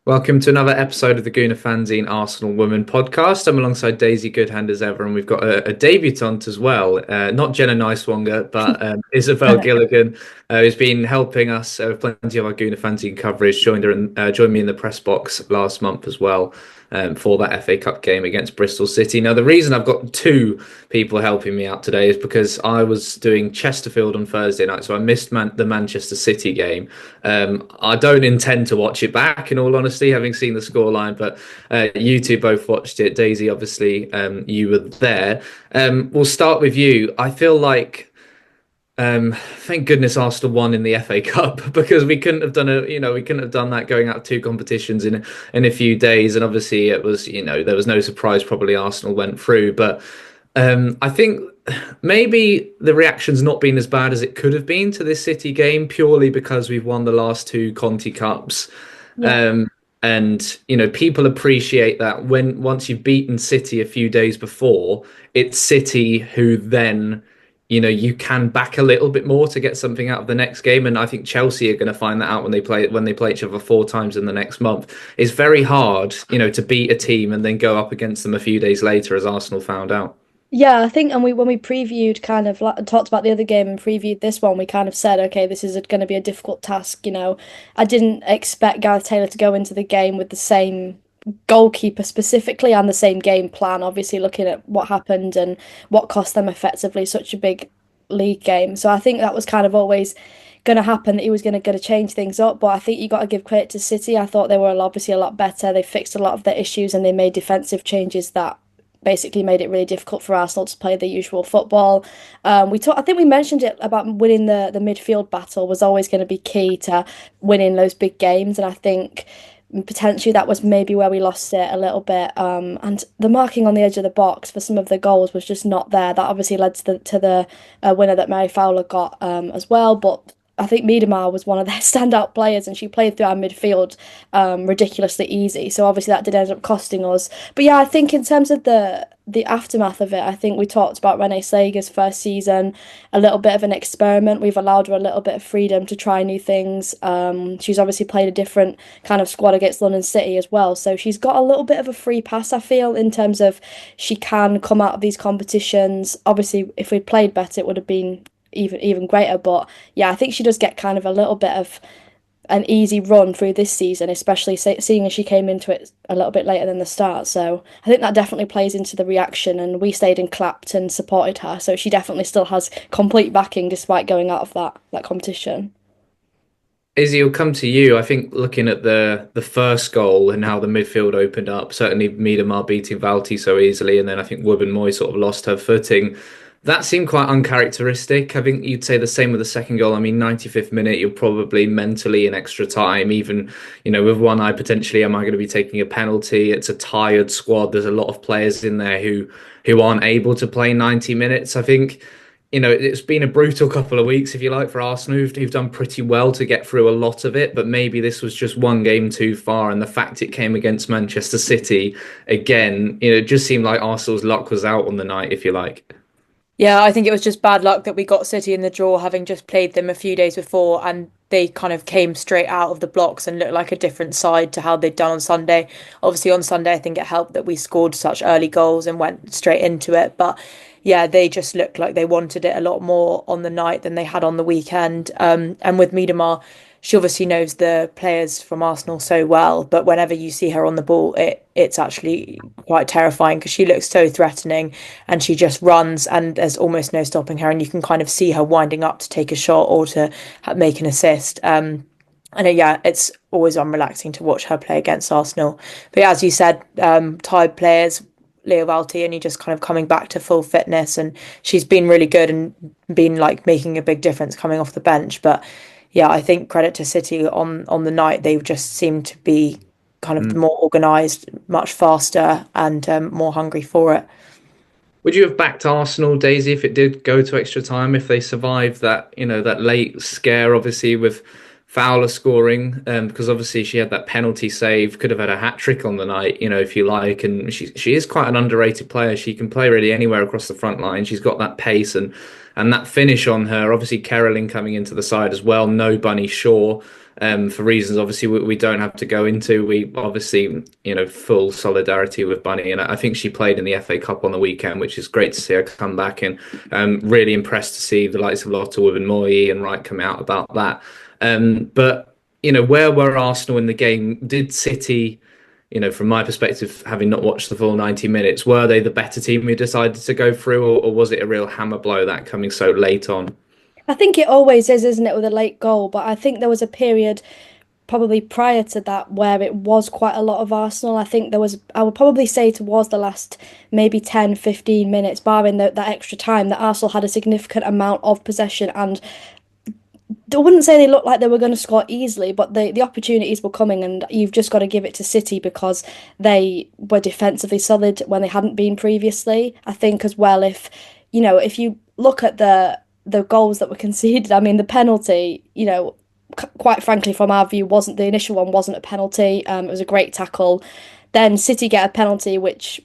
Welcome to another episode of the Gooner Fanzine Arsenal Women podcast. I'm alongside Daisy Goodhand as ever, and we've got a debutante as well. Not Jenna Nicewonger, but Isobel Gilligan, who's been helping us with plenty of our Gooner Fanzine coverage. Joined me in the press box last month as well for that FA Cup game against Bristol City. Now, the reason I've got two people helping me out today is because I was doing Chesterfield on Thursday night, so I missed the Manchester City game. I don't intend to watch it back, in all honesty, having seen the scoreline, but you two both watched it. Daisy, obviously, you were there. We'll start with you. I feel like thank goodness Arsenal won in the FA Cup because we couldn't have done we couldn't have done that going out two competitions in a few days. And obviously it was, there was no surprise probably Arsenal went through. But I think maybe the reaction's not been as bad as it could have been to this City game purely because we've won the last two Conti Cups. Yeah. Um, and people appreciate that when once you've beaten City a few days before, it's City who then you can back a little bit more to get something out of the next game. And I think Chelsea are going to find that out when they play each other four times in the next month. It's very hard, to beat a team and then go up against them a few days later, as Arsenal found out. Yeah, I think, and when we previewed kind of like, talked about the other game and previewed this one, we kind of said, okay, this is going to be a difficult task. I didn't expect Gareth Taylor to go into the game with the same goalkeeper specifically and the same game plan. Obviously, looking at what happened and what cost them effectively such a big league game. So I think that was kind of always going to happen, that he was going to change things up. But I think you got to give credit to City. I thought they were obviously a lot better. They fixed a lot of their issues and they made defensive changes that basically made it really difficult for Arsenal to play the usual football. I think we mentioned it about winning the midfield battle was always going to be key to winning those big games, and I think potentially that was maybe where we lost it a little bit. And the marking on the edge of the box for some of the goals was just not there. That obviously led to the winner that Mary Fowler got as well, but. I think Miedema was one of their standout players, and she played through our midfield ridiculously easy. So obviously that did end up costing us. But yeah, I think in terms of the aftermath of it, I think we talked about Renee Slager's first season, a little bit of an experiment. We've allowed her a little bit of freedom to try new things. She's obviously played a different kind of squad against London City as well. So she's got a little bit of a free pass, I feel, in terms of she can come out of these competitions. Obviously, if we'd played better, it would have been even greater. But yeah, I think she does get kind of a little bit of an easy run through this season, especially seeing as she came into it a little bit later than the start. So I think that definitely plays into the reaction, and we stayed and clapped and supported her. So she definitely still has complete backing despite going out of that competition. Izzy, will come to you. I think looking at the first goal and how the midfield opened up, certainly Miedema beating Valti so easily, and then I think Moy sort of lost her footing. That seemed quite uncharacteristic. I think you'd say the same with the second goal. I mean, 95th minute, you're probably mentally in extra time, even, with one eye potentially, am I going to be taking a penalty? It's a tired squad. There's a lot of players in there who aren't able to play 90 minutes. I think, it's been a brutal couple of weeks, if you like, for Arsenal, who've done pretty well to get through a lot of it, but maybe this was just one game too far. And the fact it came against Manchester City again, it just seemed like Arsenal's luck was out on the night, if you like. Yeah, I think it was just bad luck that we got City in the draw, having just played them a few days before, and they kind of came straight out of the blocks and looked like a different side to how they'd done on Sunday. Obviously, on Sunday, I think it helped that we scored such early goals and went straight into it. But yeah, they just looked like they wanted it a lot more on the night than they had on the weekend. And with Miedema, she obviously knows the players from Arsenal so well, but whenever you see her on the ball, it's actually quite terrifying because she looks so threatening and she just runs and there's almost no stopping her, and you can kind of see her winding up to take a shot or to make an assist. And yeah, it's always unrelaxing to watch her play against Arsenal. But yeah, as you said, tired players. Leo Valti only just kind of coming back to full fitness, and she's been really good and been like making a big difference coming off the bench. But yeah, I think credit to City on the night. They just seemed to be kind of more organised, much faster, and more hungry for it. Would you have backed Arsenal, Daisy, if it did go to extra time, if they survived that, that late scare, obviously, with Fowler scoring? Because obviously she had that penalty save, could have had a hat trick on the night, if you like. And she is quite an underrated player. She can play really anywhere across the front line. She's got that pace and that finish on her. Obviously, Caroline coming into the side as well. No Bunny Shaw. for reasons obviously we don't have to go into. We obviously, full solidarity with Bunny, and I think she played in the FA Cup on the weekend, which is great to see her come back, and really impressed to see the likes of Lotta Wubben-Moy and Wright come out about that. But where were Arsenal in the game? Did City, from my perspective, having not watched the full 90 minutes, were they the better team who decided to go through, or was it a real hammer blow that coming so late on? I think it always is, isn't it, with a late goal? But I think there was a period probably prior to that where it was quite a lot of Arsenal. I think there was, I would probably say towards the last maybe 10, 15 minutes, barring that extra time, that Arsenal had a significant amount of possession. And I wouldn't say they looked like they were going to score easily, but the opportunities were coming, and you've just got to give it to City because they were defensively solid when they hadn't been previously. I think as well, if you look at the goals that were conceded, I mean the penalty, quite frankly, from our view, wasn't the initial one wasn't a penalty. It was a great tackle. Then City get a penalty, which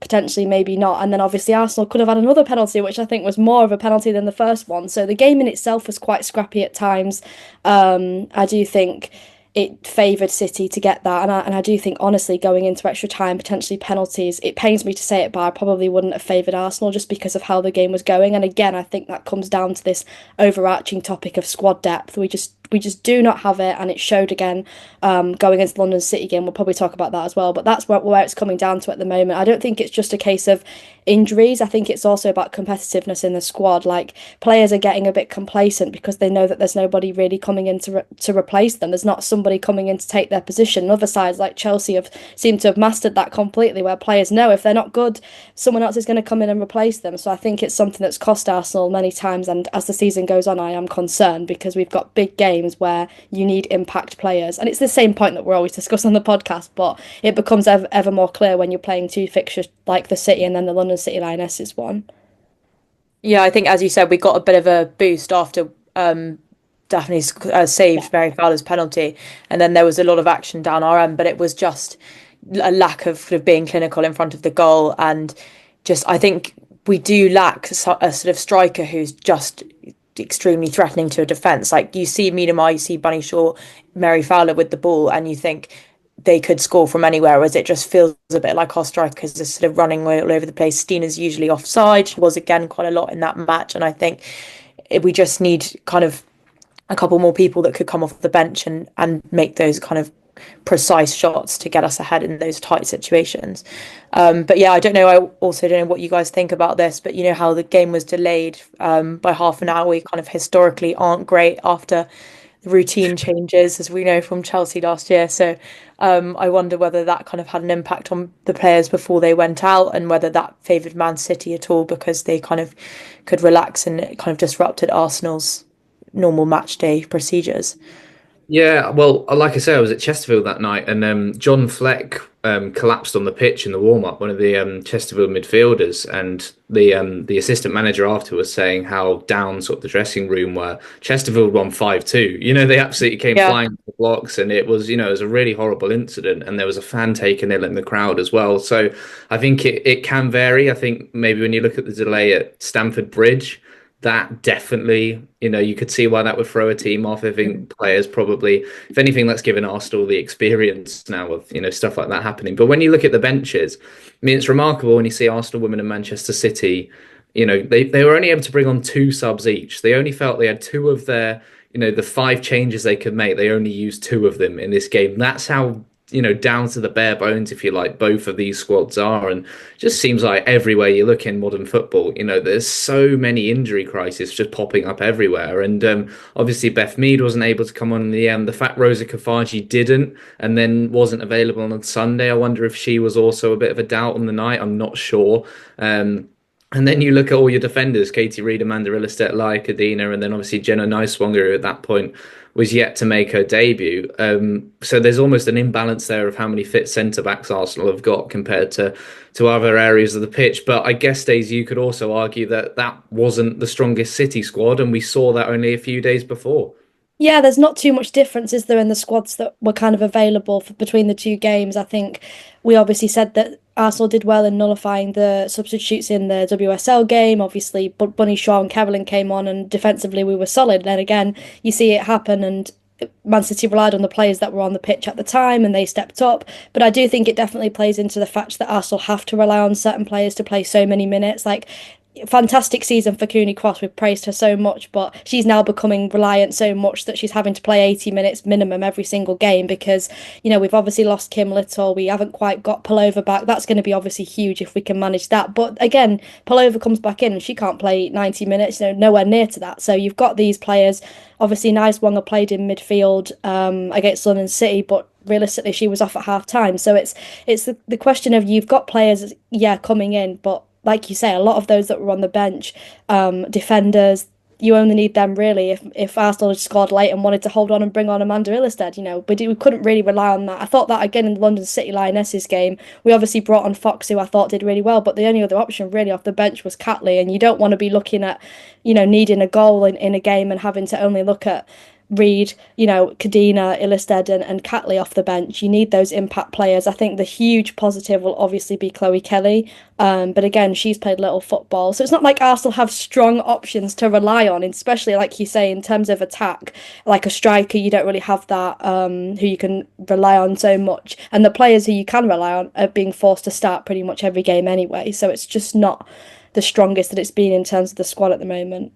potentially maybe not, and then obviously Arsenal could have had another penalty, which I think was more of a penalty than the first one. So the game in itself was quite scrappy at times. I do think it favoured City to get that, and I do think honestly going into extra time, potentially penalties, it pains me to say it, but I probably wouldn't have favoured Arsenal just because of how the game was going. And again, I think that comes down to this overarching topic of squad depth. We just do not have it, and it showed again going into the London City game. We'll probably talk about that as well, but that's where it's coming down to at the moment. I don't think it's just a case of injuries. I think it's also about competitiveness in the squad. Like, players are getting a bit complacent because they know that there's nobody really coming in to replace them. There's not somebody coming in to take their position. And other sides like Chelsea have seemed to have mastered that completely, where players know if they're not good, someone else is going to come in and replace them. So I think it's something that's cost Arsenal many times, and as the season goes on, I am concerned because we've got big games where you need impact players, and it's the same point that we're always discussing on the podcast, but it becomes ever more clear when you're playing two fixtures like the City and then the London City Lionesses one. Yeah, I think as you said, we got a bit of a boost after Daphne saved Mary Fowler's penalty, and then there was a lot of action down our end, but it was just a lack of sort of being clinical in front of the goal, and just I think we do lack a sort of striker who's just extremely threatening to a defence. Like, you see Miedema, you see Bunny Shaw, Mary Fowler with the ball, and you think they could score from anywhere, whereas it just feels a bit like our strikers are sort of running all over the place. Stina's usually offside. She was again quite a lot in that match, and I think we just need kind of a couple more people that could come off the bench and make those kind of precise shots to get us ahead in those tight situations. But yeah, I don't know. I also don't know what you guys think about this, but how the game was delayed by half an hour. We kind of historically aren't great after the routine changes, as we know from Chelsea last year. So I wonder whether that kind of had an impact on the players before they went out, and whether that favoured Man City at all because they kind of could relax, and it kind of disrupted Arsenal's normal match day procedures. Yeah, well, like I said, I was at Chesterfield that night, and John Fleck collapsed on the pitch in the warm-up, one of the Chesterfield midfielders, and the assistant manager after was saying how down sort of the dressing room were. Chesterfield won 5-2. They absolutely came flying to the blocks, and it was, it was a really horrible incident, and there was a fan taken ill in the crowd as well. So I think it can vary. I think maybe when you look at the delay at Stamford Bridge, that definitely, you could see why that would throw a team off. I think players probably, if anything, that's given Arsenal the experience now of, stuff like that happening. But when you look at the benches, I mean, it's remarkable when you see Arsenal women and Manchester City, they were only able to bring on 2 subs each. They only felt they had 2 of their, the 5 changes they could make. They only used 2 of them in this game. That's how, down to the bare bones, if you like, both of these squads are. And it just seems like everywhere you look in modern football, there's so many injury crises just popping up everywhere. And obviously Beth Mead wasn't able to come on in the end. The fact Rosa Kafaji didn't and then wasn't available on Sunday, I wonder if she was also a bit of a doubt on the night. I'm not sure. And then you look at all your defenders, Katie Reid, Amanda Ilestedt, Laia Cadena, and then obviously Jenna Nice-Swanger, who at that point was yet to make her debut. So there's almost an imbalance there of how many fit centre-backs Arsenal have got compared to other areas of the pitch. But I guess, Daisy, you could also argue that that wasn't the strongest City squad, and we saw that only a few days before. Yeah, there's not too much difference, is there, in the squads that were kind of available between the 2 games. I think we obviously said that Arsenal did well in nullifying the substitutes in the WSL game. Obviously, Bunny Shaw and Carolyn came on, and defensively we were solid. Then again, you see it happen, and Man City relied on the players that were on the pitch at the time and they stepped up. But I do think it definitely plays into the fact that Arsenal have to rely on certain players to play so many minutes. Like, fantastic season for Cooney Cross. We've praised her so much, but she's now becoming reliant so much that she's having to play 80 minutes minimum every single game because, we've obviously lost Kim Little. We haven't quite got Pullover back. That's going to be obviously huge if we can manage that. But again, Pullover comes back in and she can't play 90 minutes, nowhere near to that. So you've got these players. Obviously, Niswanger played in midfield against London City, but realistically she was off at half time. So it's the question of you've got players, coming in, but like you say, a lot of those that were on the bench, defenders, you only need them really if Arsenal had scored late and wanted to hold on and bring on Amanda Ilestead, we couldn't really rely on that. I thought that again in the London City Lionesses game. We obviously brought on Fox, who I thought did really well, but the only other option really off the bench was Catley, and you don't want to be looking at, needing a goal in a game and having to only look at Reed, Kadina, Ilestead and Catley off the bench. You need those impact players. I think the huge positive will obviously be Chloe Kelly. But again, she's played little football. So it's not like Arsenal have strong options to rely on, especially like you say, in terms of attack, like a striker, you don't really have that who you can rely on so much. And the players who you can rely on are being forced to start pretty much every game anyway. So it's just not the strongest that it's been in terms of the squad at the moment.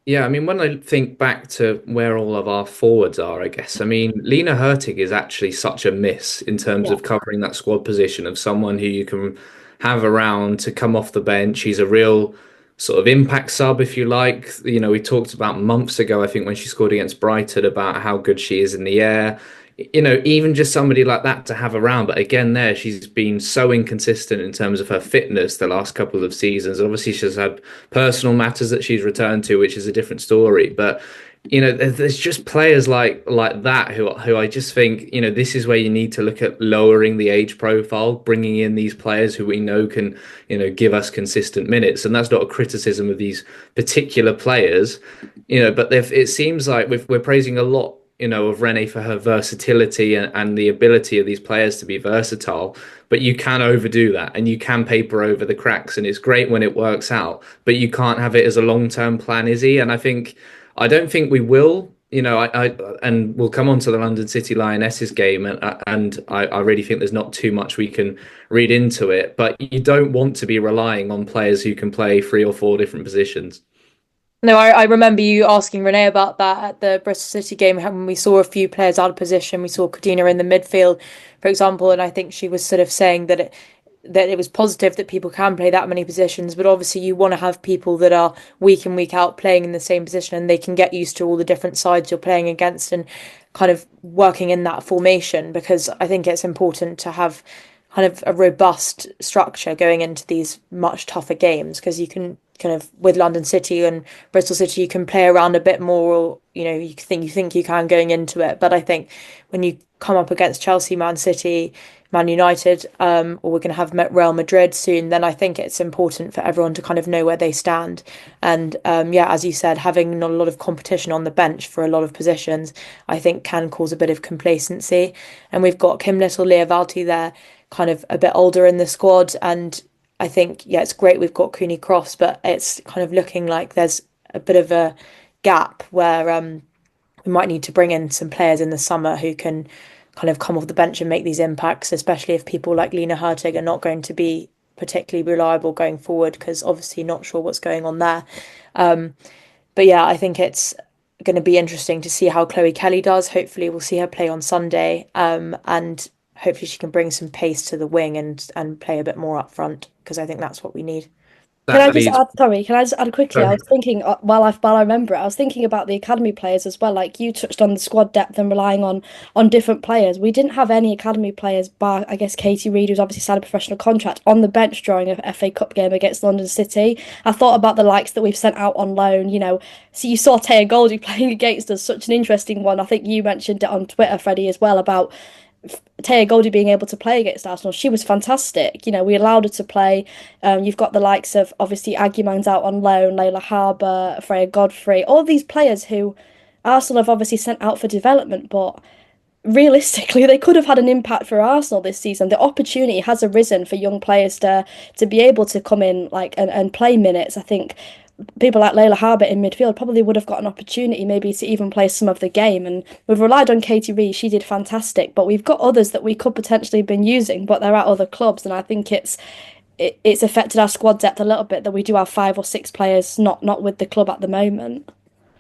Yeah, I mean, when I think back to where all of our forwards are, I guess, I mean, Lena Hurtig is actually such a miss in terms Yeah. of covering that squad position of someone who you can have around to come off the bench. He's a real sort of impact sub, if you like. We talked about months ago, I think, when she scored against Brighton about how good she is in the air. Even just somebody like that to have around. But again, she's been so inconsistent in terms of her fitness the last couple of seasons. Obviously, she's had personal matters that she's returned to, which is a different story. But there's just players like that who I just think, this is where you need to look at lowering the age profile, bringing in these players who we know can, give us consistent minutes. And that's not a criticism of these particular players, but it seems like we're praising a lot, of Renee for her versatility and the ability of these players to be versatile. But you can overdo that and you can paper over the cracks. And it's great when it works out, but you can't have it as a long-term plan, Izzy. And I don't think we will. And we'll come on to the London City Lionesses game, and I really think there's not too much we can read into it. But you don't want to be relying on players who can play 3 or 4 different positions. No, I remember you asking Renee about that at the Bristol City game when we saw a few players out of position. We saw Kadina in the midfield, for example, and I think she was sort of saying that it was positive that people can play that many positions, but obviously you want to have people that are week in, week out playing in the same position and they can get used to all the different sides you're playing against and kind of working in that formation, because I think it's important to have kind of a robust structure going into these much tougher games, because you can kind of, with London City and Bristol City, you can play around a bit more, or you think you can going into it. But I think when you come up against Chelsea, Man City, Man United, or we're going to have Real Madrid soon, then I think it's important for everyone to kind of know where they stand. And as you said, having not a lot of competition on the bench for a lot of positions, I think can cause a bit of complacency. And we've got Kim Little, Leah Valti there, kind of a bit older in the squad, and I think, it's great we've got Cooney Cross, but it's kind of looking like there's a bit of a gap where we might need to bring in some players in the summer who can kind of come off the bench and make these impacts, especially if people like Lena Hurtig are not going to be particularly reliable going forward, because obviously not sure what's going on there. But I think it's going to be interesting to see how Chloe Kelly does. Hopefully we'll see her play on Sunday, and hopefully she can bring some pace to the wing and play a bit more up front, because I think that's what we need. Can I just add quickly? I was thinking, while I remember it, I was thinking about the academy players as well. Like you touched on the squad depth and relying on different players. We didn't have any academy players, bar, I guess, Katie Reid, who's obviously signed a professional contract, on the bench during a FA Cup game against London City. I thought about the likes that we've sent out on loan. So you saw Taya Goldie playing against us, such an interesting one. I think you mentioned it on Twitter, Freddie, as well, about Taya Goldie being able to play against Arsenal. She was fantastic. We allowed her to play. You've got the likes of, obviously, Aguiman's out on loan, Layla Harbour, Freya Godfrey, all these players who Arsenal have obviously sent out for development, but realistically, they could have had an impact for Arsenal this season. The opportunity has arisen for young players to be able to come in and play minutes. I think people like Layla Harbert in midfield probably would have got an opportunity maybe to even play some of the game. And we've relied on Katie Rees, she did fantastic, but we've got others that we could potentially have been using, but they're at other clubs, and I think it's affected our squad depth a little bit that we do have 5 or 6 players not with the club at the moment.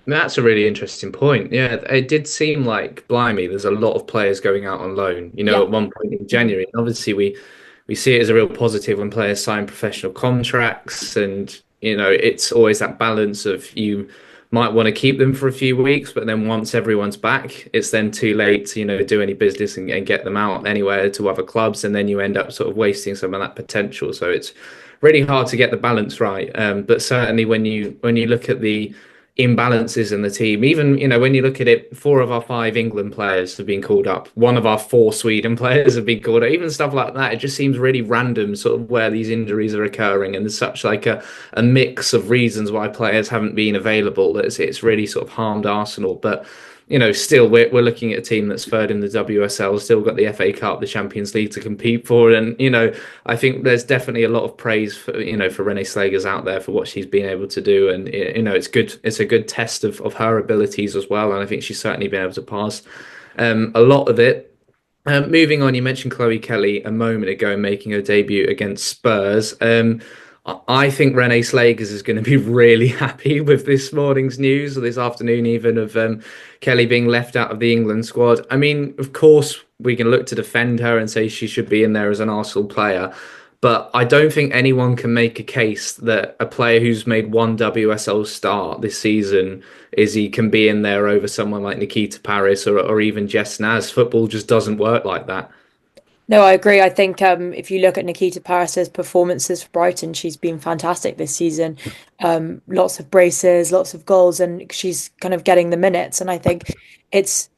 That's a really interesting point. Yeah, it did seem like, blimey, there's a lot of players going out on loan, Yeah. at one point in January. And obviously, we see it as a real positive when players sign professional contracts. And, it's always that balance of you might want to keep them for a few weeks, but then once everyone's back, it's then too late to, do any business and get them out anywhere to other clubs. And then you end up sort of wasting some of that potential. So it's really hard to get the balance right. But certainly when you look at the imbalances in the team. Even, when you look at it, 4 of our 5 England players have been called up. 1 of our 4 Sweden players have been called up. Even stuff like that, it just seems really random, sort of where these injuries are occurring, and there's such like a mix of reasons why players haven't been available that it's really sort of harmed Arsenal. But still we're looking at a team that's third in the WSL, still got the FA Cup, the Champions League to compete for, and I think there's definitely a lot of praise for Renee Slagers out there for what she's been able to do, and it's good. It's a good test of her abilities as well, and I think she's certainly been able to pass a lot of it. Moving on, you mentioned Chloe Kelly a moment ago making her debut against Spurs. I think Renee Slagers is going to be really happy with this morning's news, or this afternoon even, of Kelly being left out of the England squad. I mean, of course, we can look to defend her and say she should be in there as an Arsenal player, but I don't think anyone can make a case that a player who's made one WSL start this season can be in there over someone like Nikita Paris or even Jess Naz. Football just doesn't work like that. No, I agree. I think if you look at Nikita Parris's performances for Brighton, she's been fantastic this season. Lots of braces, lots of goals, and she's kind of getting the minutes. And I think it's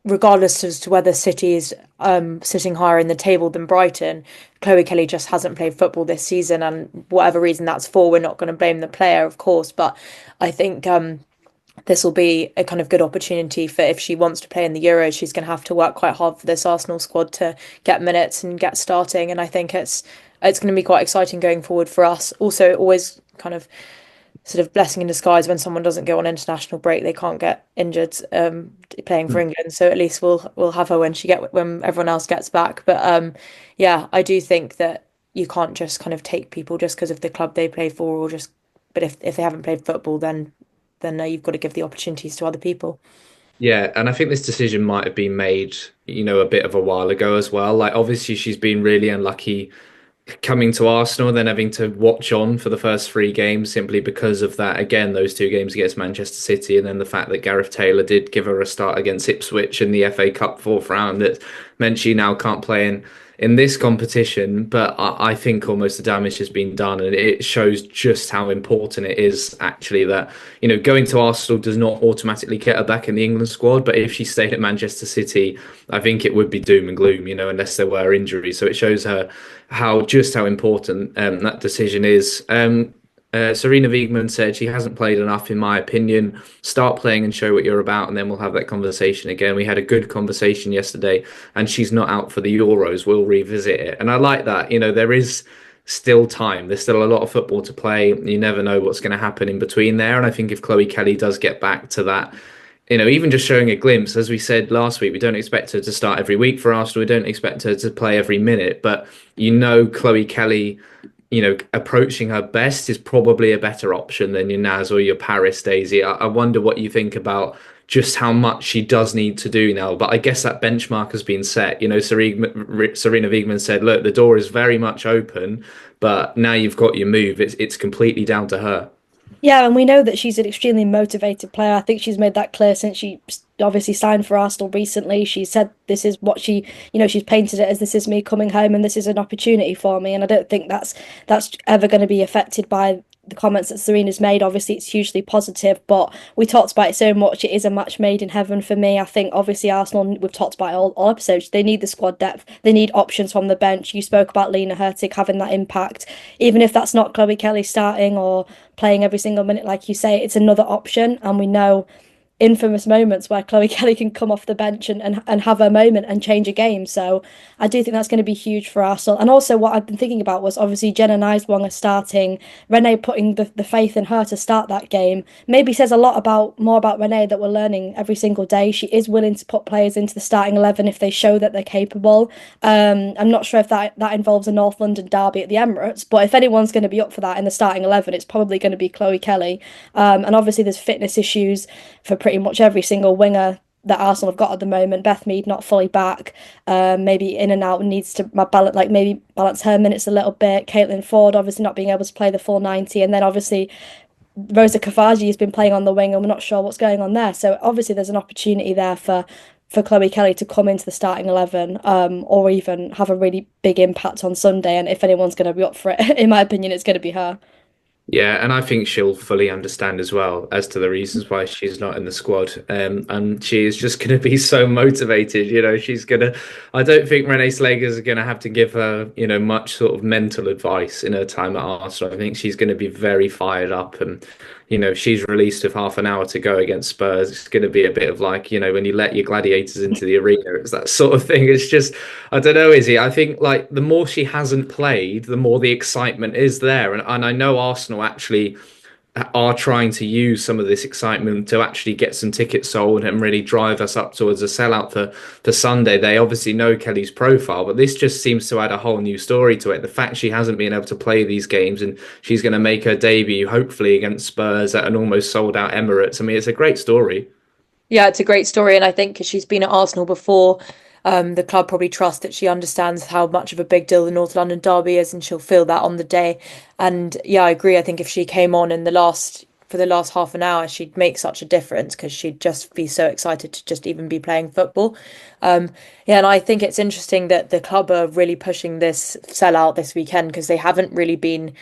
regardless as to whether City is sitting higher in the table than Brighton, Chloe Kelly just hasn't played football this season, and whatever reason that's for, we're not going to blame the player, of course. But I think this will be a kind of good opportunity for, if she wants to play in the Euros, she's going to have to work quite hard for this Arsenal squad to get minutes and get starting. And I think it's going to be quite exciting going forward for us. Also, always kind of sort of blessing in disguise when someone doesn't go on international break, they can't get injured playing for England. So at least we'll have her when everyone else gets back. But yeah, I do think that you can't just kind of take people just because of the club they play for, but if they haven't played football, then you've got to give the opportunities to other people. Yeah, and I think this decision might have been made, a bit of a while ago as well. Like, obviously, she's been really unlucky coming to Arsenal, then having to watch on for the first 3 games simply because of that. Again, those 2 games against Manchester City, and then the fact that Gareth Taylor did give her a start against Ipswich in the FA Cup 4th round, that meant she now can't play in this competition. But I think almost the damage has been done, and it shows just how important it is actually that going to Arsenal does not automatically get her back in the England squad. But if she stayed at Manchester City, I think it would be doom and gloom, unless there were injuries. So it shows her how important that decision is. Serena Wiegmann said she hasn't played enough, in my opinion. Start playing and show what you're about, and then we'll have that conversation again. We had a good conversation yesterday, and she's not out for the Euros. We'll revisit it. And I like that. There is still time. There's still a lot of football to play. You never know what's going to happen in between there. And I think if Chloe Kelly does get back to that, even just showing a glimpse, as we said last week, we don't expect her to start every week for Arsenal. We don't expect her to play every minute. But Chloe Kelly, approaching her best is probably a better option than your Naz or your Paris, Daisy. I wonder what you think about just how much she does need to do now. But I guess that benchmark has been set. Serena Wiegmann said, look, the door is very much open, but now you've got your move. It's completely down to her. Yeah, and we know that she's an extremely motivated player. I think she's made that clear since she obviously signed for Arsenal recently. She said this is what she's painted it as, this is me coming home and this is an opportunity for me. And I don't think that's ever going to be affected by the comments that Serena's made. Obviously, it's hugely positive, but we talked about it so much. It is a match made in heaven for me. I think obviously Arsenal, we've talked about it all episodes, they need the squad depth. They need options from the bench. You spoke about Lena Hurtig having that impact. Even if that's not Chloe Kelly starting or playing every single minute, like you say, it's another option. And we know infamous moments where Chloe Kelly can come off the bench and have her moment and change a game. So I do think that's going to be huge for Arsenal. And also what I've been thinking about was obviously Jenna Niswanger starting, Renee putting the faith in her to start that game. Maybe says a lot about more about Renee that we're learning every single day. She is willing to put players into the starting 11 if they show that they're capable. I'm not sure if that involves a North London derby at the Emirates, but if anyone's going to be up for that in the starting 11, it's probably going to be Chloe Kelly. And obviously there's fitness issues for pretty much every single winger that Arsenal have got at the moment. Beth Mead not fully back, maybe in and out, needs to balance, like maybe balance her minutes a little bit. Caitlin Ford obviously not being able to play the full 90, and then obviously Rosa Kafaji has been playing on the wing, and we're not sure what's going on there. So obviously there's an opportunity there for Chloe Kelly to come into the starting 11, or even have a really big impact on Sunday. And if anyone's going to be up for it, in my opinion, it's going to be her. Yeah, and I think she'll fully understand as well as to the reasons why she's not in the squad. And she is just going to be so motivated. She's going to, I don't think Renee Slager's going to have to give her, much sort of mental advice in her time at Arsenal. I think she's going to be very fired up. And, she's released with half an hour to go against Spurs. It's going to be a bit of like, when you let your gladiators into the arena, it's that sort of thing. It's just, I don't know, Izzy. I think like the more she hasn't played, the more the excitement is there. And I know Arsenal actually are trying to use some of this excitement to actually get some tickets sold and really drive us up towards a sellout for Sunday. They obviously know Kelly's profile, but this just seems to add a whole new story to it. The fact she hasn't been able to play these games and she's going to make her debut, hopefully, against Spurs at an almost sold out Emirates. I mean, it's a great story. Yeah, it's a great story. And I think because she's been at Arsenal before, the club probably trusts that she understands how much of a big deal the North London derby is, and she'll feel that on the day. And yeah, I agree. I think if she came on for the last half an hour, she'd make such a difference because she'd just be so excited to just even be playing football. Yeah, and I think it's interesting that the club are really pushing this sellout this weekend because they haven't really been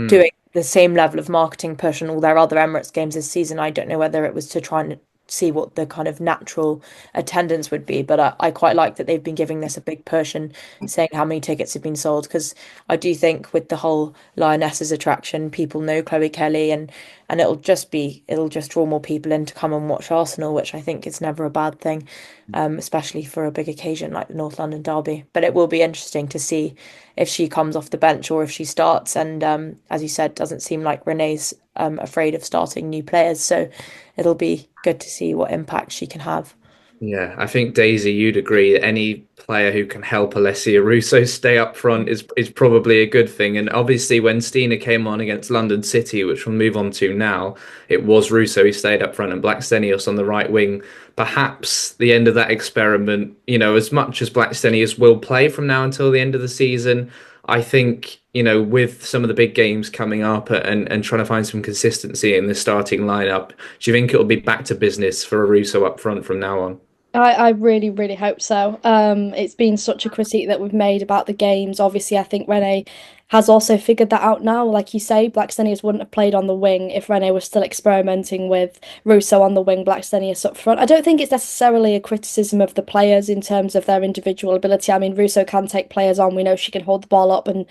doing the same level of marketing push on all their other Emirates games this season. I don't know whether it was to try and see what the kind of natural attendance would be, but I quite like that they've been giving this a big push and saying how many tickets have been sold, because I do think with the whole Lionesses attraction, people know Chloe Kelly, and it'll just draw more people in to come and watch Arsenal, which I think is never a bad thing, especially for a big occasion like the North London derby. But it will be interesting to see if she comes off the bench or if she starts, and as you said, doesn't seem like Renee's afraid of starting new players, so it'll be good to see what impact she can have. Yeah, I think Daisy, you'd agree that any player who can help Alessia Russo stay up front is probably a good thing. And obviously, when Stina came on against London City, which we'll move on to now, it was Russo who stayed up front and Blackstenius on the right wing. Perhaps the end of that experiment, as much as Blackstenius will play from now until the end of the season, I think, with some of the big games coming up and trying to find some consistency in the starting lineup, do you think it'll be back to business for a Russo up front from now on? I really, really hope so. It's been such a critique that we've made about the games. Obviously, I think Renee has also figured that out now. Like you say, Blackstenius wouldn't have played on the wing if Renee was still experimenting with Russo on the wing, Blackstenius up front. I don't think it's necessarily a criticism of the players in terms of their individual ability. I mean, Russo can take players on. We know she can hold the ball up and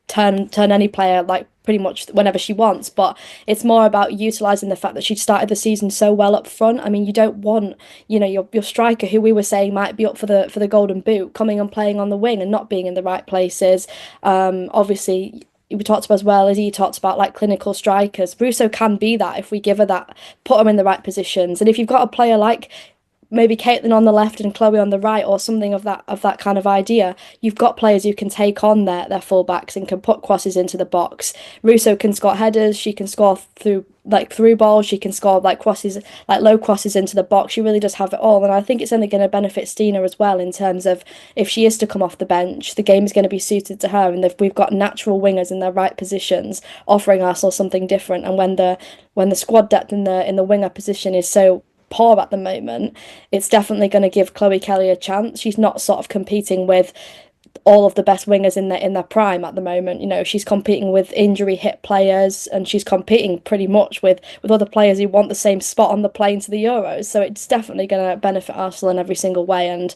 turn any player like pretty much whenever she wants, but it's more about utilizing the fact that she started the season so well up front. I mean, you don't want, your striker, who we were saying might be up for the golden boot, coming and playing on the wing and not being in the right places. Obviously we talked about as well as he talked about like clinical strikers. Russo can be that if we give her that, put her in the right positions. And if you've got a player like maybe Caitlin on the left and Chloe on the right, or something of that kind of idea, you've got players who can take on their fullbacks and can put crosses into the box. Russo can score headers, she can score through balls, she can score like crosses, like low crosses into the box. She really does have it all, and I think it's only going to benefit Stina as well in terms of if she is to come off the bench, the game is going to be suited to her, and we've got natural wingers in their right positions offering Arsenal something different. And when the squad depth in the winger position is so poor at the moment, it's definitely going to give Chloe Kelly a chance. She's not sort of competing with all of the best wingers in their prime at the moment. She's competing with injury hit players, and she's competing pretty much with other players who want the same spot on the plane to the Euros. So it's definitely going to benefit Arsenal in every single way, and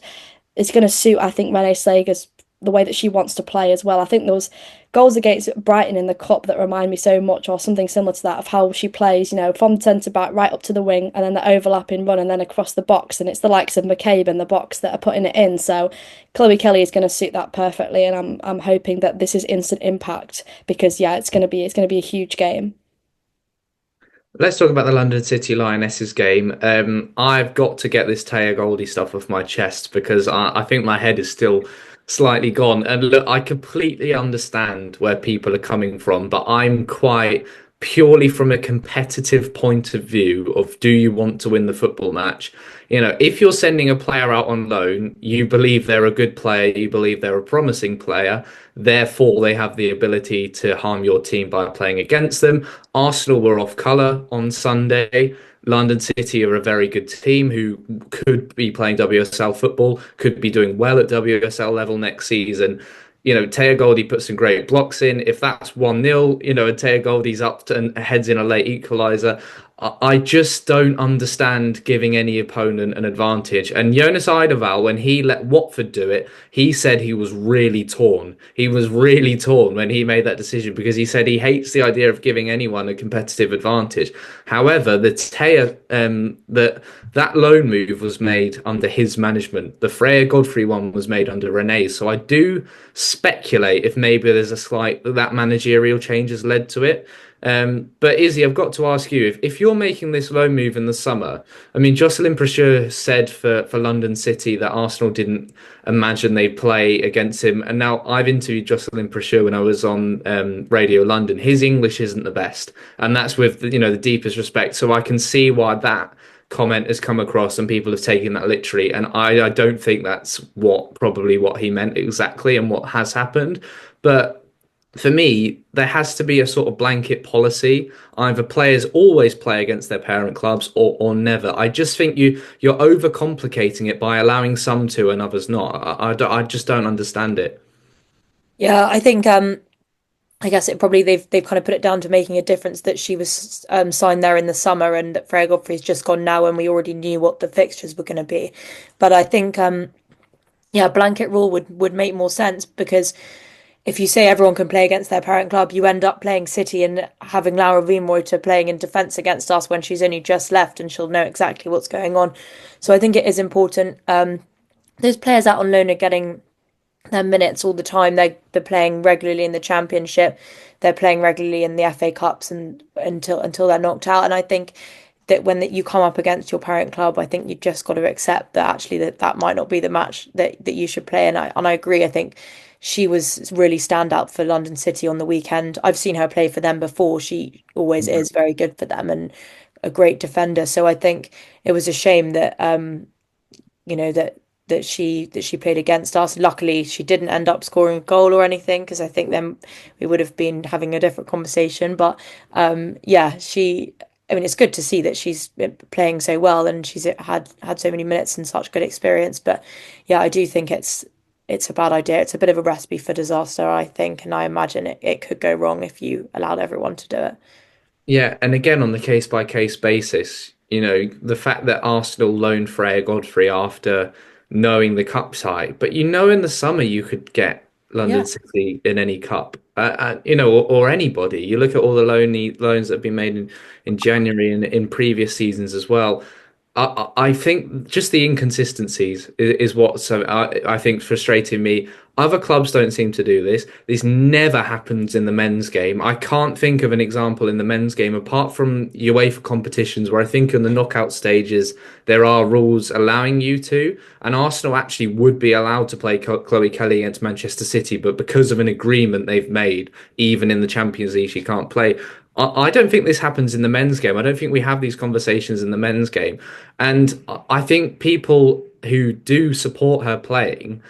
it's going to suit, I think, Renee Slager's the way that she wants to play as well. I think there was goals against Brighton in the cup that remind me so much, or something similar to that, of how she plays, from centre back right up to the wing, and then the overlapping run, and then across the box. And it's the likes of McCabe in the box that are putting it in. So Chloe Kelly is going to suit that perfectly, and I'm hoping that this is instant impact, because yeah, it's going to be a huge game. Let's talk about the London City Lionesses game. I've got to get this Taya Goldie stuff off my chest because I think my head is still slightly gone. And look, I completely understand where people are coming from, but I'm quite purely from a competitive point of view of, do you want to win the football match? If you're sending a player out on loan, you believe they're a good player, you believe they're a promising player, therefore they have the ability to harm your team by playing against them. Arsenal were off colour on Sunday. London City are a very good team who could be playing WSL football, could be doing well at WSL level next season. Taya Goldie put some great blocks in. If that's 1-0, and Taya Goldie's up and heads in a late equaliser, I just don't understand giving any opponent an advantage. And Jonas Isobel, when he let Watford do it, he said he was really torn. He was really torn when he made that decision because he said he hates the idea of giving anyone a competitive advantage. However, the Taya that loan move was made under his management. The Freya Godfrey one was made under Renee's. So I do speculate if maybe there's a slight that managerial change has led to it. But Izzy, I've got to ask you, if you're making this loan move in the summer, I mean, Jocelyn Prachur said for London City that Arsenal didn't imagine they'd play against him. And now I've interviewed Jocelyn Prachur when I was on Radio London. His English isn't the best, and that's with the deepest respect. So I can see why that comment has come across and people have taken that literally. And I don't think that's probably what he meant exactly and what has happened. But for me, there has to be a sort of blanket policy. Either players always play against their parent clubs or never. I just think you're overcomplicating it by allowing some to and others not. I just don't understand it. Yeah, I think I guess it probably they've kind of put it down to making a difference that she was signed there in the summer and that Freya Godfrey's just gone now and we already knew what the fixtures were going to be. But I think yeah, blanket rule would make more sense because if you say everyone can play against their parent club, you end up playing City and having Laura Wienreuter playing in defence against us when she's only just left and she'll know exactly what's going on. So I think it is important. Those players out on loan are getting their minutes all the time. They're playing regularly in the Championship. They're playing regularly in the FA Cups and until they're knocked out. And I think that when you come up against your parent club, I think you've just got to accept that actually that might not be the match that you should play. And I agree. I think she was really standout for London City on the weekend. I've seen her play for them before. She always is very good for them and a great defender. So I think it was a shame that that she played against us. Luckily, she didn't end up scoring a goal or anything because I think then we would have been having a different conversation. But yeah, I mean, it's good to see that she's playing so well and she's had so many minutes and such good experience. But yeah, I do think it's a bad idea. It's a bit of a recipe for disaster, I think, and I imagine it could go wrong if you allowed everyone to do it. Yeah, and again on the case by case basis, the fact that Arsenal loaned Freya Godfrey after knowing the cup tie, but in the summer you could get London City in any cup, or anybody. You look at all the loans that have been made in January and in previous seasons as well. I think just the inconsistencies is what I think frustrating me. Other clubs don't seem to do this. This never happens in the men's game. I can't think of an example in the men's game apart from UEFA competitions where I think in the knockout stages there are rules allowing you to. And Arsenal actually would be allowed to play Chloe Kelly against Manchester City, but because of an agreement they've made, even in the Champions League, she can't play. I don't think this happens in the men's game. I don't think we have these conversations in the men's game. And I think people who do support her playing,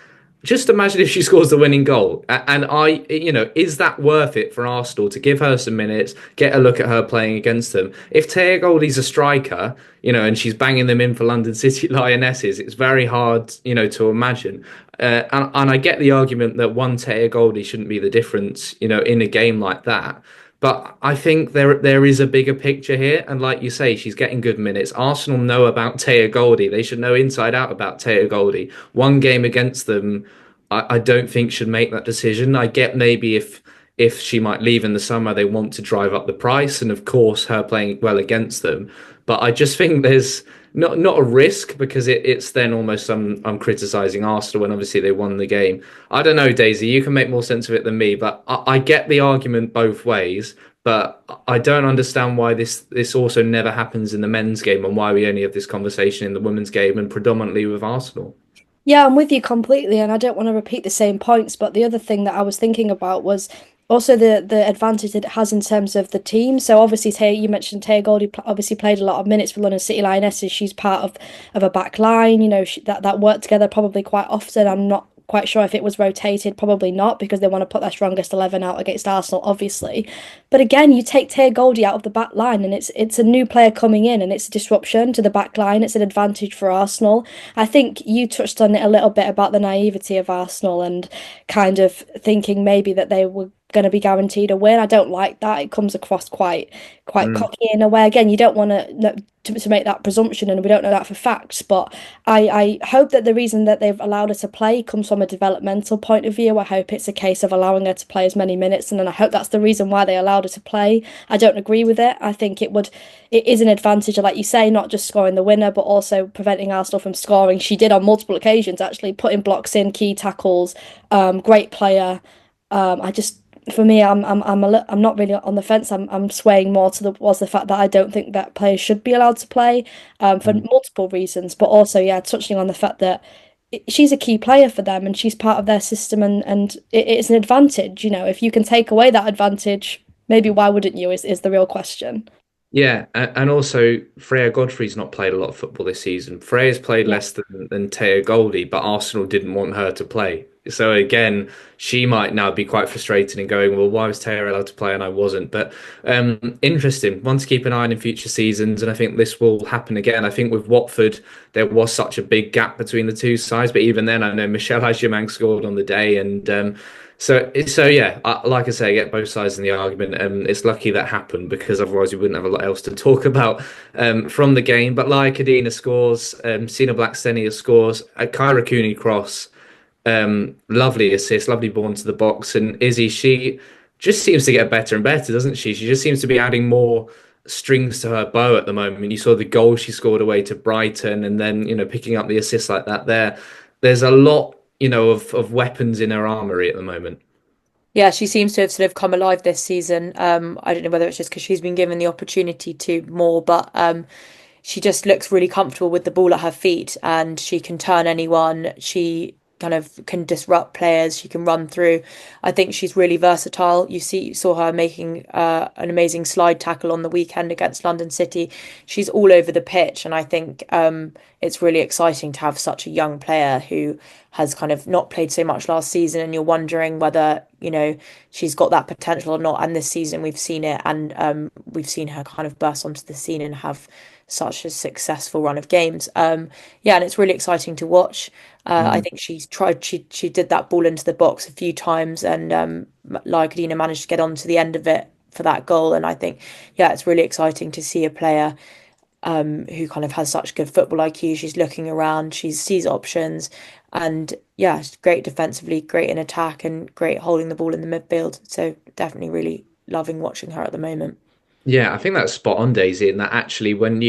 just imagine if she scores the winning goal. And is that worth it for Arsenal to give her some minutes, get a look at her playing against them? If Taya Goldie's a striker, and she's banging them in for London City Lionesses, it's very hard, to imagine. And I get the argument that one Taya Goldie shouldn't be the difference, in a game like that. But I think there is a bigger picture here. And like you say, she's getting good minutes. Arsenal know about Taya Goldie. They should know inside out about Taya Goldie. One game against them I don't think should make that decision. I get maybe if she might leave in the summer, they want to drive up the price, and of course, her playing well against them. But I just think there's not a risk because it's then almost I'm criticizing Arsenal when obviously they won the game. I don't know, Daisy, you can make more sense of it than me, but I get the argument both ways. But I don't understand why this also never happens in the men's game and why we only have this conversation in the women's game and predominantly with Arsenal. Yeah, I'm with you completely, and I don't want to repeat the same points, but the other thing that I was thinking about was also the advantage that it has in terms of the team. So obviously, you mentioned Taya Goldie obviously played a lot of minutes for London City Lionesses. She's part of a back line, that work together probably quite often. I'm not quite sure if it was rotated, probably not, because they want to put their strongest 11 out against Arsenal, obviously. But again, you take Taya Goldie out of the back line, and it's a new player coming in, and it's a disruption to the back line. It's an advantage for Arsenal. I think you touched on it a little bit about the naivety of Arsenal and kind of thinking maybe that they were going to be guaranteed a win. I don't like that. It comes across quite Mm. cocky in a way. Again, you don't want to make that presumption, and we don't know that for facts. But I hope that the reason that they've allowed her to play comes from a developmental point of view. I hope it's a case of allowing her to play as many minutes, and then I hope that's the reason why they allowed her to play. I don't agree with it. I think it is an advantage, like you say, not just scoring the winner, but also preventing Arsenal from scoring. She did on multiple occasions, actually, putting blocks in, key tackles, great player. I just for me, I'm not really on the fence. I'm swaying more towards the fact that I don't think that players should be allowed to play, for Mm. multiple reasons, but also, yeah, touching on the fact that she's a key player for them and she's part of their system, and it's an advantage. If you can take away that advantage, maybe why wouldn't you? Is the real question. Yeah, and also Freya Godfrey's not played a lot of football this season. Freya's played Yeah. less than Taya Goldie, but Arsenal didn't want her to play. So again, she might now be quite frustrated and going, well, why was Taya allowed to play and I wasn't? But interesting. One to keep an eye on in future seasons, and I think this will happen again. I think with Watford, there was such a big gap between the two sides, but even then, I know Michelle Agyemang scored on the day, and so yeah, like I say, I get both sides in the argument. It's lucky that happened because otherwise we wouldn't have a lot else to talk about from the game. But like Adina scores, Sina Blackstenia scores, a Kyra Cooney cross, lovely assist, lovely ball into the box, and Izzy, she just seems to get better and better, doesn't she? She just seems to be adding more strings to her bow at the moment. You saw the goal she scored away to Brighton, and then picking up the assist like that there. There's a lot of weapons in her armory at the moment. Yeah, she seems to have sort of come alive this season. I don't know whether it's just because she's been given the opportunity to more, but she just looks really comfortable with the ball at her feet and she can turn anyone. She kind of can disrupt players. She can run through. I think she's really versatile. You saw her making an amazing slide tackle on the weekend against London City. She's all over the pitch, and I think it's really exciting to have such a young player who has kind of not played so much last season, and you're wondering whether she's got that potential or not. And this season we've seen it, and we've seen her kind of burst onto the scene and have such a successful run of games. Yeah, and it's really exciting to watch. I Mm. think she did that ball into the box a few times, and Lycodina managed to get on to the end of it for that goal. And I think, yeah, it's really exciting to see a player who kind of has such good football IQ. She's looking around, she sees options, and yeah, she's great defensively, great in attack, and great holding the ball in the midfield. So definitely really loving watching her at the moment. Yeah, I think that's spot on, Daisy, in that actually when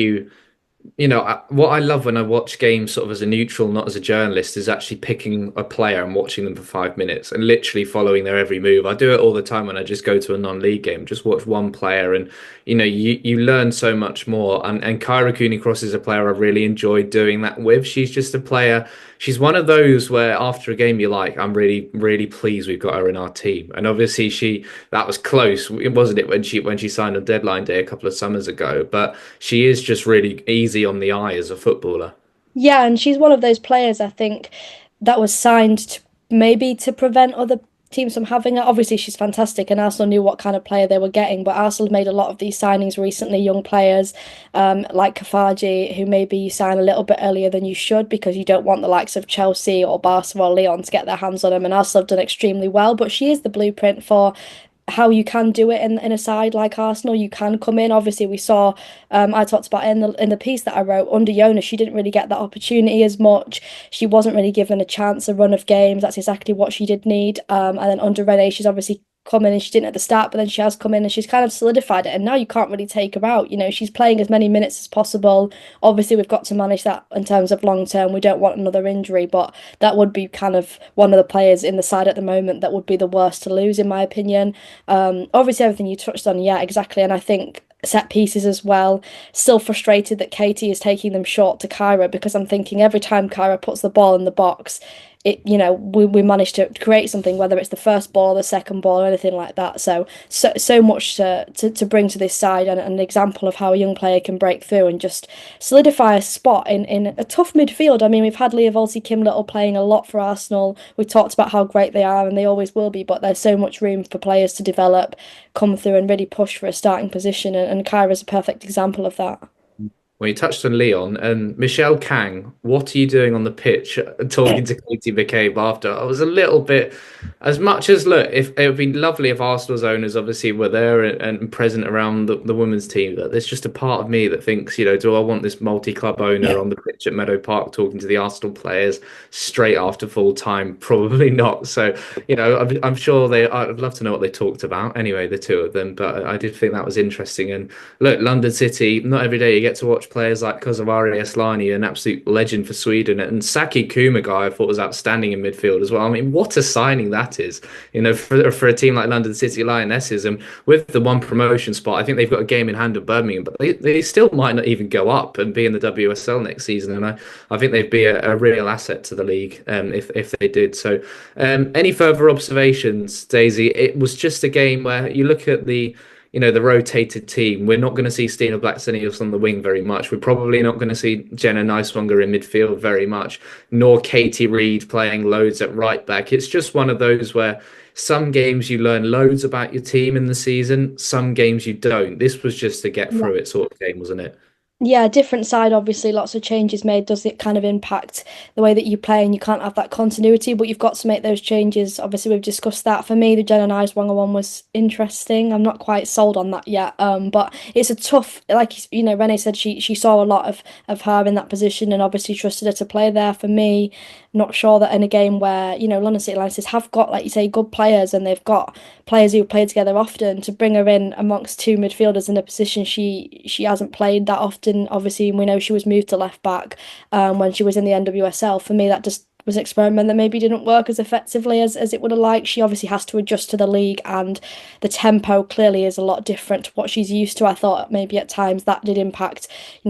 what I love when I watch games sort of as a neutral, not as a journalist, is actually picking a player and watching them for 5 minutes and literally following their every move. I do it all the time when I just go to a non-league game, just watch one player, and you learn so much more. And Kyra Cooney Cross is a player I really enjoyed doing that with. She's just a player. She's one of those where after a game you're like, I'm really, really pleased we've got her in our team. And obviously that was close, wasn't it, when she signed on deadline day a couple of summers ago? But she is just really easy on the eye as a footballer. Yeah, and she's one of those players, I think, that was signed to maybe to prevent other teams from having her. Obviously, she's fantastic, and Arsenal knew what kind of player they were getting. But Arsenal made a lot of these signings recently, young players, like Kafaji, who maybe you sign a little bit earlier than you should because you don't want the likes of Chelsea or Barca or Lyon to get their hands on them. And Arsenal have done extremely well, but she is the blueprint for how you can do it in a side like Arsenal. You can come in. Obviously, we saw I talked about in the piece that I wrote under Jonas, she didn't really get that opportunity as much. She wasn't really given a chance, a run of games. That's exactly what she did need. And then under Renee, she's obviously come in and she didn't at the start, but then she has come in and she's kind of solidified it. And now you can't really take her out. You know, she's playing as many minutes as possible. Obviously, we've got to manage that in terms of long term. We don't want another injury, but that would be kind of one of the players in the side at the moment that would be the worst to lose, in my opinion. Obviously, everything you touched on, yeah, exactly. And I think set pieces as well. Still frustrated that Katie is taking them short to Kyra because I'm thinking every time Kyra puts the ball in the box, we managed to create something, whether it's the first ball or the second ball or anything like that. So much to bring to this side, and an example of how a young player can break through and just solidify a spot in a tough midfield. I mean, we've had Leah Volsey, Kim Little playing a lot for Arsenal. We talked about how great they are and they always will be, but there's so much room for players to develop, come through and really push for a starting position, and Kyra's a perfect example of that. Well, you touched on Leon and Michelle Kang. What are you doing on the pitch talking to Katie McCabe after? I was a little bit, as much as look, if it would be lovely if Arsenal's owners obviously were there and present around the women's team, but there's just a part of me that thinks, do I want this multi-club owner on the pitch at Meadow Park talking to the Arsenal players straight after full time? Probably not. So, I'm sure I'd love to know what they talked about. Anyway, the two of them, but I did think that was interesting. And look, London City, not every day you get to watch players like Kosovari Asllani, an absolute legend for Sweden, and Saki Kumagai, I thought was outstanding in midfield as well. I mean, what a signing that is, for a team like London City Lionesses. And with the one promotion spot, I think they've got a game in hand of Birmingham, but they still might not even go up and be in the WSL next season. And I think they'd be a real asset to the league if they did. So, any further observations, Daisy? It was just a game where you look at the rotated team. We're not going to see Stina Blackstenius on the wing very much. We're probably not going to see Jenna Neiswanger in midfield very much, nor Katie Reid playing loads at right back. It's just one of those where some games you learn loads about your team in the season, some games you don't. This was just a get through it sort of game, wasn't it? Yeah, different side, obviously, lots of changes made. Does it kind of impact the way that you play and you can't have that continuity, but you've got to make those changes. Obviously, we've discussed that. For me, the Jenna Neiswanger one was interesting. I'm not quite sold on that yet. But it's a tough, like Renee said, she saw a lot of her in that position and obviously trusted her to play there. For me, not sure that in a game where, London City Lionesses have got, like you say, good players and they've got players who play together often, to bring her in amongst two midfielders in a position she hasn't played that often. Obviously, we know she was moved to left back when she was in the NWSL. For me, that just was an experiment that maybe didn't work as effectively as it would have liked. She obviously has to adjust to the league, and the tempo clearly is a lot different to what she's used to. I thought maybe at times that did impact.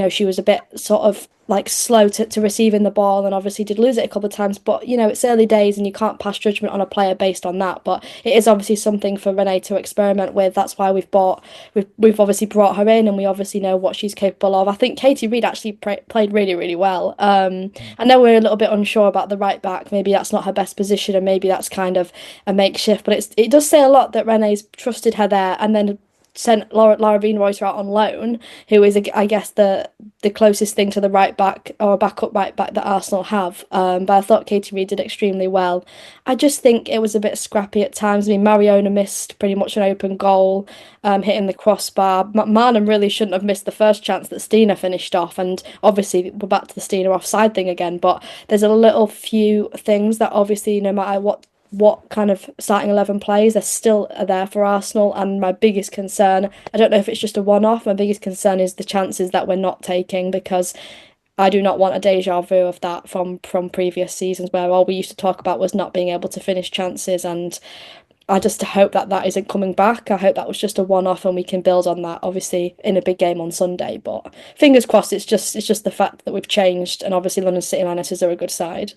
She was a bit sort of like slow to receiving the ball, and obviously did lose it a couple of times, but it's early days and you can't pass judgment on a player based on that. But it is obviously something for Renee to experiment with. That's why we've obviously brought her in, and we obviously know what she's capable of. I think Katie Reid actually played really, really well. I know we're a little bit unsure about the right back. Maybe that's not her best position, and maybe that's kind of a makeshift, but it does say a lot that Renee's trusted her there and then sent Lara Bean-Reuter out on loan, who is, I guess, the closest thing to the right back or a backup right back that Arsenal have. But I thought Katie Reid did extremely well. I just think it was a bit scrappy at times. I mean, Mariona missed pretty much an open goal, hitting the crossbar. Marnham really shouldn't have missed the first chance that Stina finished off. And obviously, we're back to the Stina offside thing again. But there's a little few things that obviously, no matter what kind of starting 11 plays, they're still there for Arsenal. And my biggest concern, I don't know if it's just a one-off, my biggest concern is the chances that we're not taking, because I do not want a deja vu of that from previous seasons where all we used to talk about was not being able to finish chances. And I just hope that isn't coming back. I hope that was just a one-off and we can build on that, obviously, in a big game on Sunday. But fingers crossed, it's just the fact that we've changed, and obviously London City Lionesses are a good side.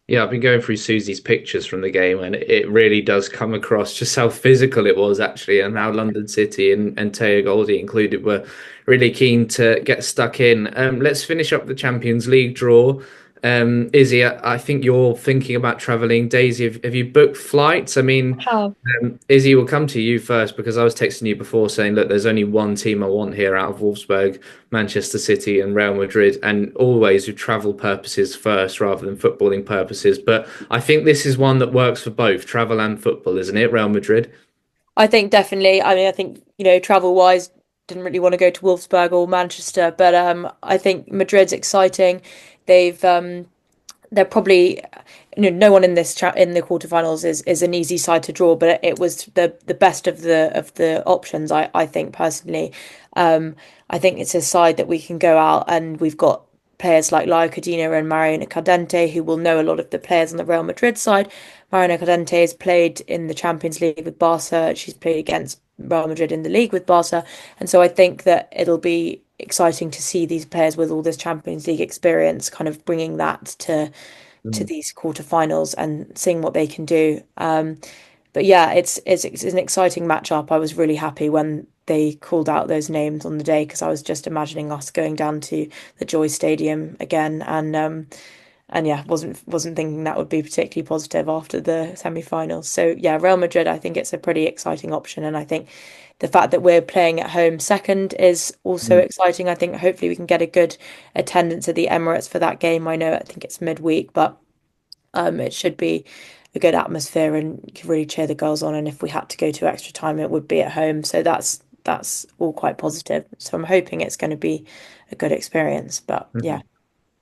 Yeah, I've been going through Susie's pictures from the game, and it really does come across just how physical it was, actually, and how London City and Taya Goldie included were really keen to get stuck in. Let's finish up the Champions League draw. Izzy, I think you're thinking about traveling. Daisy, have you booked flights? I mean, How? Izzy, will come to you first, because I was texting you before saying, look, there's only one team I want here out of Wolfsburg, Manchester City and Real Madrid, and always with travel purposes first rather than footballing purposes. But I think this is one that works for both travel and football, isn't it, Real Madrid? I think definitely. I mean, I think, travel wise, didn't really want to go to Wolfsburg or Manchester, but I think Madrid's exciting. They've they're probably, no one in this chat in the quarterfinals is an easy side to draw, but it was the best of the options. I think personally, I think it's a side that we can go out, and we've got players like Laia Codina and Mariona Cardente, who will know a lot of the players on the Real Madrid side. Mariona Cardente has played in the Champions League with Barca. She's played against Real Madrid in the league with Barca, and so I think that it'll be exciting to see these players with all this Champions League experience, kind of bringing that to Mm. these quarterfinals and seeing what they can do. But yeah, it's an exciting matchup. I was really happy when they called out those names on the day, because I was just imagining us going down to the Joy Stadium again, and yeah, wasn't thinking that would be particularly positive after the semi-finals. So yeah, Real Madrid, I think it's a pretty exciting option, and I think the fact that we're playing at home second is also Mm. exciting. I think hopefully we can get a good attendance at the Emirates for that game. I think it's midweek, but it should be a good atmosphere and you can really cheer the girls on. And if we had to go to extra time, it would be at home. So that's all quite positive. So I'm hoping it's going to be a good experience. But yeah. Mhm.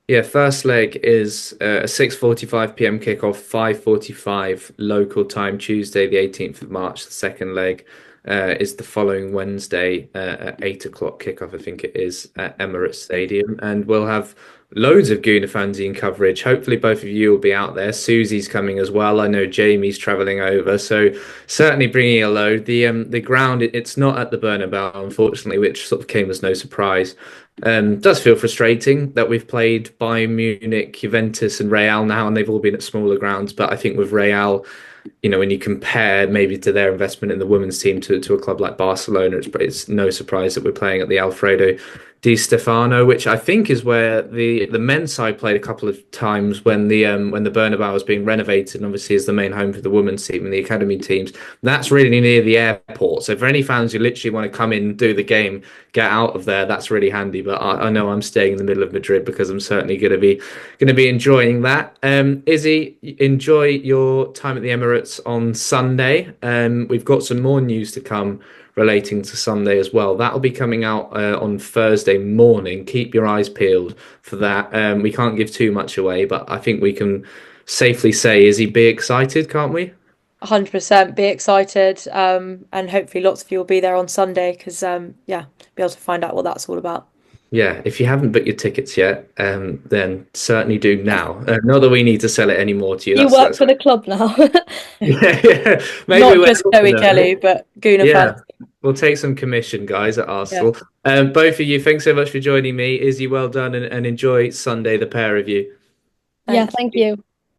Yeah, first leg is a 6:45 p.m. kickoff, 5:45 local time, Tuesday, the 18th of March. The second leg is the following Wednesday at 8 o'clock kickoff, I think it is, at Emirates Stadium. And we'll have loads of Gooner Fanzine coverage. Hopefully, both of you will be out there. Susie's coming as well. I know Jamie's traveling over, so certainly bringing a load. The ground, it's not at the Bernabeu, unfortunately, which sort of came as no surprise. Does feel frustrating that we've played Bayern Munich, Juventus, and Real now, and they've all been at smaller grounds. But I think with Real, when you compare maybe to their investment in the women's team to a club like Barcelona, it's no surprise that we're playing at the Alfredo Di Stefano, which I think is where the men's side played a couple of times when the Bernabeu was being renovated, and obviously is the main home for the women's team and the academy teams. That's really near the airport, so for any fans who literally want to come in and do the game, get out of there. That's really handy. But I know I'm staying in the middle of Madrid because I'm certainly going to be enjoying that. Izzy, enjoy your time at the Emirates on Sunday. We've got some more news to come relating to Sunday as well. That'll be coming out on Thursday morning. Keep your eyes peeled for that. We can't give too much away, but I think we can safely say, Izzy, be excited, can't we? 100% be excited. And hopefully lots of you will be there on Sunday because, yeah, be able to find out what that's all about. Yeah, if you haven't booked your tickets yet, then certainly do now. Not that we need to sell it anymore to you. You work for the club now. Yeah, yeah. Maybe Not we're just Chloe Kelly, but Gooner yeah. fans. We'll take some commission, guys, at Yeah. Arsenal. Both of you, thanks so much for joining me. Izzy, well done, and enjoy Sunday, the pair of you. Yeah, Thank thank you. you.